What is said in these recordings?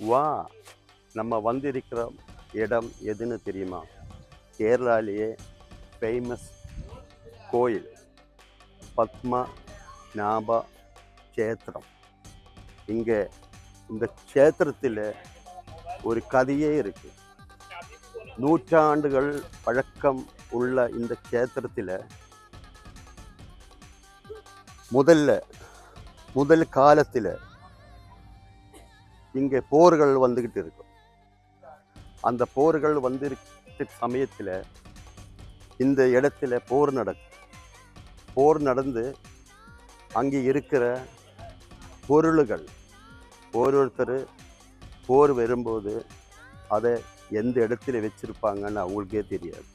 வா நம்ம வந்திருக்கிற இடம் எதுன்னு தெரியுமா? கேரளாலேயே ஃபேமஸ் கோயில் பத்மநாப க்ஷேத்திரம். இங்கே இந்த க்ஷேத்திரத்தில் ஒரு கதையே இருக்கு. நூற்றாண்டுகள் பழக்கம் உள்ள இந்த க்ஷேத்திரத்தில் முதல் காலத்தில் இங்கே போர்கள் வந்துக்கிட்டு இருக்கும். அந்த போர்கள் வந்திருக்க சமயத்தில் இந்த இடத்துல போர் நடக்கும். போர் நடந்து அங்கே இருக்கிற பொருள்கள் ஒருத்தர் போர் வரும்போது அதை எந்த இடத்துல வச்சுருப்பாங்கன்னு அவங்களுக்கே தெரியாது.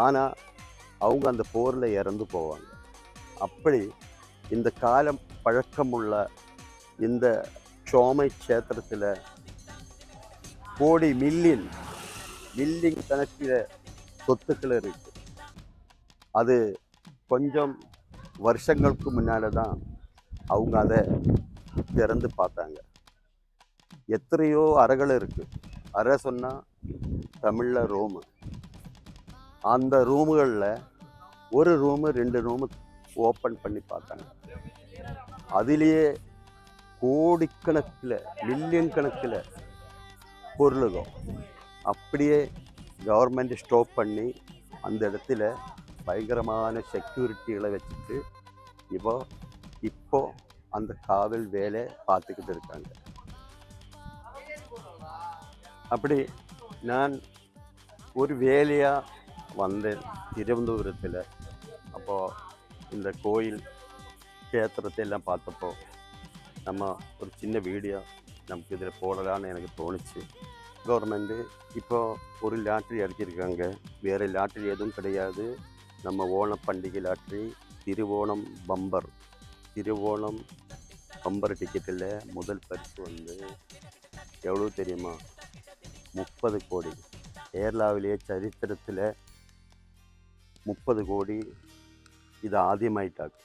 ஆனால் அவங்க அந்த போரில் இறந்து போவாங்க. அப்படி இந்த காலம் பழக்கமுள்ள இந்த சோமை க்ஷேத்திரத்தில் கோடி மில்லியன் கணக்கில் சொத்துக்கள் இருக்கு. அது கொஞ்சம் வருஷங்களுக்கு முன்னால் தான் அவங்க அதை திறந்து பார்த்தாங்க. எத்தனையோ அறைகள் இருக்கு. அறை சொன்னால் தமிழில் ரூமு. அந்த ரூமுகளில் ஒரு ரூமு 2 ரூமு ஓப்பன் பண்ணி பார்த்தாங்க. அதிலேயே கோடிக்கணக்கில் மில்லியன் கணக்கில் பொருளுகம் அப்படியே கவர்மெண்ட் ஸ்டாப் பண்ணி அந்த இடத்துல பயங்கரமான செக்யூரிட்டிகளை வச்சுட்டு இப்போ அந்த காவல் வேலை பார்த்துக்கிட்டு இருக்காங்க. அப்படி நான் ஒரு வேலையாக வந்தேன் திருவனந்தபுரத்தில். அப்போது இந்த கோயில் க்ஷேத்திரத்தை எல்லாம் பார்த்தப்போ நம்ம ஒரு சின்ன வீடியோ நமக்கு இதில் போடலான்னு எனக்கு தோணுச்சு. கவர்மெண்ட்டு இப்போ ஒரு லாட்ரி அடிச்சிருக்காங்க. வேறு லாட்ரி எதுவும் கிடையாது. நம்ம ஓணம் பண்டிகை லாட்ரி திருவோணம் பம்பர் டிக்கெட்டில் முதல் பரிசு வந்து எவ்வளோ தெரியுமா? 30 கோடி. கேரளாவிலேயே சரித்திரத்தில் 30 கோடி இது ஆദ്യമായിട്ടാണ്.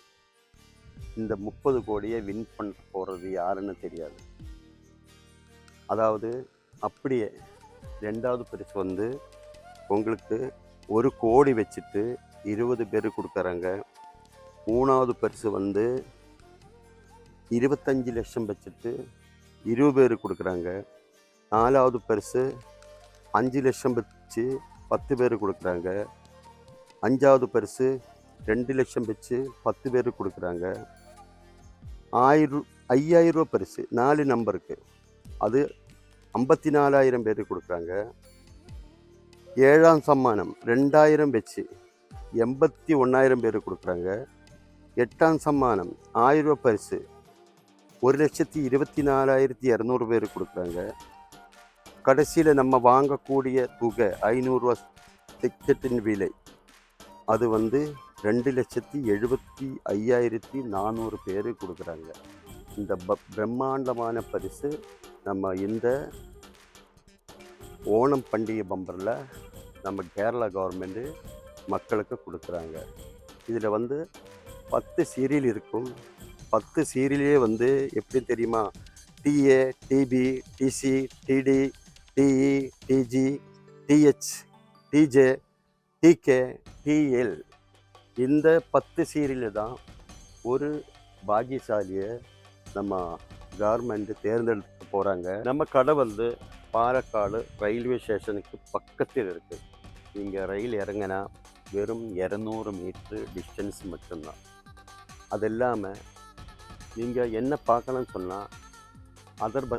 இந்த 30 கோடியை வின் பண்ண போகிறது யாருன்னு தெரியாது. அதாவது அப்படியே 2வது பரிசு வந்து உங்களுக்கு 1 கோடி வச்சுட்டு 20 பேர் கொடுக்குறாங்க. 3வது பரிசு வந்து 25 லட்சம் வச்சுட்டு 20 பேர் கொடுக்குறாங்க. 4வது பரிசு 5 லட்சம் வச்சு 10 பேர் கொடுக்குறாங்க. 5வது பரிசு 2 லட்சம் வச்சு 10 பேர் கொடுக்குறாங்க. 5000 ரூபா பரிசு 4 நம்பருக்கு அது 54,000 பேர் கொடுக்குறாங்க. 7ஆம் சம்மானம் 2000 வச்சு 81,000 பேர் கொடுக்குறாங்க. 8ஆம் சம்மானம் 1000 ரூபா பரிசு 1,24,200 பேர் கொடுக்குறாங்க. கடைசியில் நம்ம வாங்கக்கூடிய தொகை 500 ரூபா டிக்கெட்டின் விலை அது வந்து 2,75,400 பேர் கொடுக்குறாங்க. இந்த பிரம்மாண்டமான பரிசு நம்ம இந்த ஓணம் பண்டிகை பம்பரில் நம்ம கேரளா கவர்மெண்ட்டு மக்களுக்கு கொடுக்குறாங்க. இதில் வந்து 10 சீரியல் இருக்கும். 10 சீரியலே வந்து எப்படி தெரியுமா? DA, DB, DC, DD, DE, DG, DH, DJ, DK, DL இந்த 10 சீரியலில் தான் ஒரு பாக்கியசாலியை நம்ம கவர்மெண்ட்டு தேர்ந்தெடுக்க போகிறாங்க. நம்ம கடை வந்து பாலக்காடு ரயில்வே ஸ்டேஷனுக்கு பக்கத்தில் இருக்குது. இங்கே ரயில் இறங்கினா வெறும் 200 மீட்ரு டிஸ்டன்ஸ் மட்டும்தான். அது இல்லாமல் நீங்கள் என்ன பார்க்கணும்னு சொன்னால்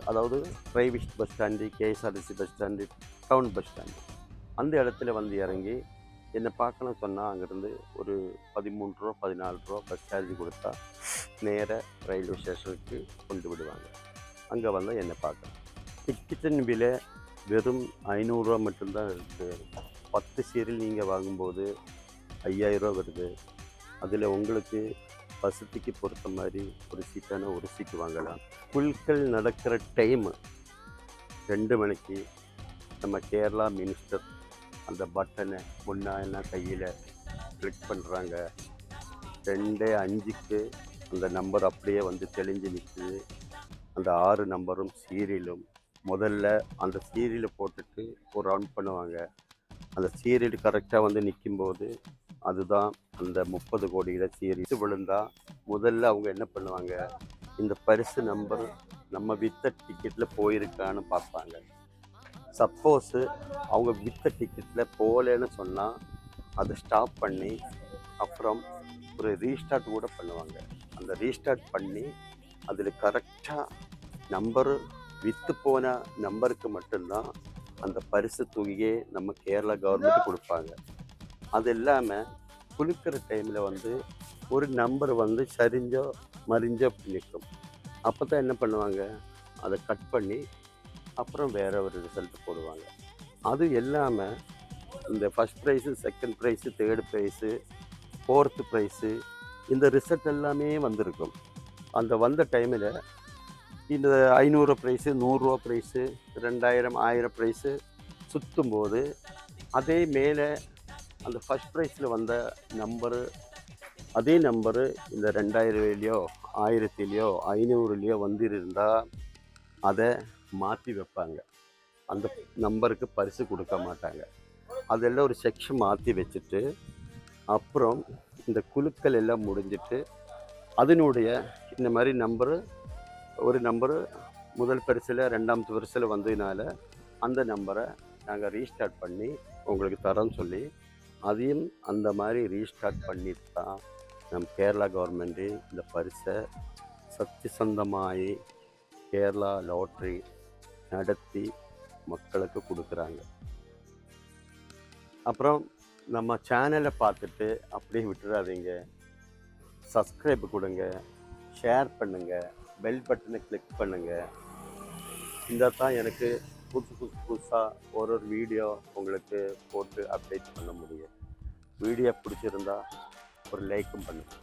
அதாவது private bus stand, KSRTC bus stand, town bus stand அந்த இடத்துல வந்து இறங்கி என்னை பார்க்கணும்னு சொன்னால் அங்கேருந்து ஒரு 13 ரூபா 14 ரூபா பஸ் சார்ஜ் கொடுத்தா நேராக ரயில்வே ஸ்டேஷனுக்கு கொண்டு விடுவாங்க. அங்கே வந்து என்னை பார்க்கலாம். டிக்கெட்டின் விலை வெறும் 500 ரூபா மட்டும்தான் இருக்குது. 10 சீரியல் நீங்கள் வாங்கும்போது 5000 ரூபா வருது. அதில் உங்களுக்கு வசதிக்கு பொறுத்த மாதிரி ஒரு சீட்டான ஒரு சீட்டு வாங்கலாம். குழுக்கள் நடக்கிற டைமு 2 மணிக்கு நம்ம கேரளா மினிஸ்டர் அந்த பட்டனை முன்னாலாம் கையில் கிளிக் பண்ணுறாங்க. 2:05க்கு அந்த நம்பர் அப்படியே வந்து தெளிஞ்சு நிற்குது. அந்த 6 நம்பரும் சீரியலும் முதல்ல அந்த சீரியலை போட்டுட்டு ஒரு ரவுண்ட் பண்ணுவாங்க. அந்த சீரியல் கரெக்டாக வந்து நிற்கும்போது அதுதான் அந்த 30 கோடியில சீரியல் விழுந்தா முதல்ல அவங்க என்ன பண்ணுவாங்க, இந்த பரிசு நம்பர் நம்ம வித்த டிக்கெட்டில் போயிருக்கான்னு பார்ப்பாங்க. சப்போஸு அவங்க வித்த டிக்கெட்டில் போகலன்னு சொன்னால் அதை ஸ்டாப் பண்ணி அப்புறம் ஒரு ரீஸ்டார்ட் கூட பண்ணுவாங்க. அந்த ரீஸ்டார்ட் பண்ணி அதில் கரெக்டாக நம்பரு விற்று போன நம்பருக்கு மட்டும்தான் அந்த பரிசு தொகையே நம்ம கேரளா கவர்மெண்ட் கொடுப்பாங்க. அது இல்லாமல் குலுக்கிற டைமில் வந்து ஒரு நம்பர் வந்து சரிஞ்சோ மறிஞ்சோ நிற்கும். அப்போ தான் என்ன பண்ணுவாங்க, அதை கட் பண்ணி அப்புறம் வேற ஒரு ரிசல்ட் போடுவாங்க. அது இல்லாமல் இந்த first prize, second prize, third prize, fourth prize இந்த ரிசல்ட் எல்லாமே வந்திருக்கும். அந்த வந்த டைமில் இந்த 500 ப்ரைஸு, 100 ப்ரைஸு, 2000, 1000 ப்ரைஸு சுற்றும்போது அதே மேலே அந்த ஃபஸ்ட் ப்ரைஸில் வந்த நம்பரு அதே நம்பரு இந்த 2000லையோ 1000லையோ 500லையோ வந்திருந்தால் அதை மாற்றி வைப்பாங்க. அந்த நம்பருக்கு பரிசு கொடுக்க மாட்டாங்க. அதெல்லாம் ஒரு செக்ஷன் மாற்றி வச்சுட்டு அப்புறம் இந்த குலுக்கள் எல்லாம் முடிஞ்சிட்டு அதனுடைய இந்த மாதிரி நம்பரு ஒரு நம்பரு முதல் பரிசில் 2ஆம் பரிசில் வந்ததுனால அந்த நம்பரை நாங்கள் ரீஸ்டார்ட் பண்ணி உங்களுக்கு தரோன்னு சொல்லி அதையும் அந்த மாதிரி ரீஸ்டார்ட் பண்ணிட்டு தான் நம்ம கேரளா கவர்மெண்ட்டு இந்த பரிசை சத்தியசந்தமாகி கேரளா லாட்ரி நடத்தி மக்களுக்கு கொடுக்குறாங்க. அப்புறம் நம்ம சேனலை பார்த்துட்டு அப்படியே விட்டுறாதீங்க. சப்ஸ்கிரைப் கொடுங்க, ஷேர் பண்ணுங்கள், பெல் பட்டனை கிளிக் பண்ணுங்கள். இந்த தான் எனக்கு புதுசாக ஒரு வீடியோ உங்களுக்கு போட்டு அப்டேட் பண்ண முடியும். வீடியோ பிடிச்சிருந்தா ஒரு லைக்கும் பண்ணுங்கள்.